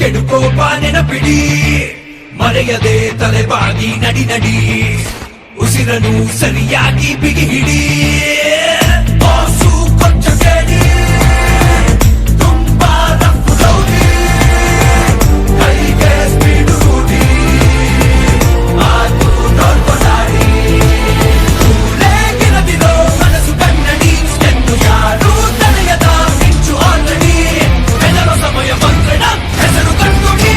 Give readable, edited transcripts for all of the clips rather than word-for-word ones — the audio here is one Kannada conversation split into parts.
ಕೆಡುಕೋಪ ನೆನಪಿಡಿ ಮರೆಯದೆ ತಲೆಬಾಗಿ ನಡಿ ನಡಿ ಉಸಿರನು ಸರಿಯಾಗಿ ಬಿಗಿ ಹಿಡಿ ಬಾಸು ಕೊಂಚ ಕೇಳಿ ತುಂಬಾ ರಫ್ ರೌಡಿ ಕೈಗೆ ಸ್ಪೀಡು ರೂಢಿ ಮಾತು ನೋಡ್ಕೊಂಡಾಡಿ ಗಿರದಿರೋ ಮನಸ್ಸು ಕನ್ನಡಿ ಎಂದು ಯಾರು ತಲೆಯದ ಮಿಂಚು ಆಲ್ರೆಡಿ ಬೆದರೋ ಸಮಯ ಬಂದ್ರೆ ಹೆಸರು ಕಂಡುಡಿ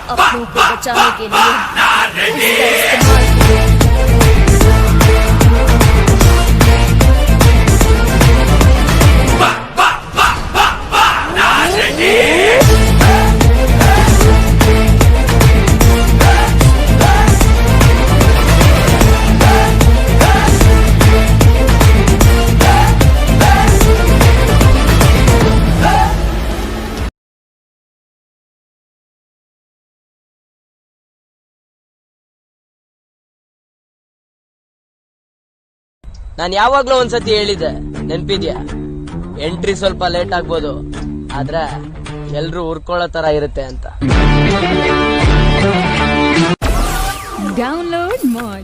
अपनों को बचाने के लिए इसका ನಾನು ಯಾವಾಗ್ಲೂ ಒಂದ್ಸತಿ ಹೇಳಿದ್ದೆ, ನೆನ್ಪಿದ್ಯಾ? ಎಂಟ್ರಿ ಸ್ವಲ್ಪ ಲೇಟ್ ಆಗ್ಬೋದು, ಆದ್ರೆ ಎಲ್ರು ಉರ್ಕೊಳ್ಳೋ ತರ ಇರುತ್ತೆ ಅಂತ. ಡೌನ್ಲೋಡ್ ಮಾಡಿ.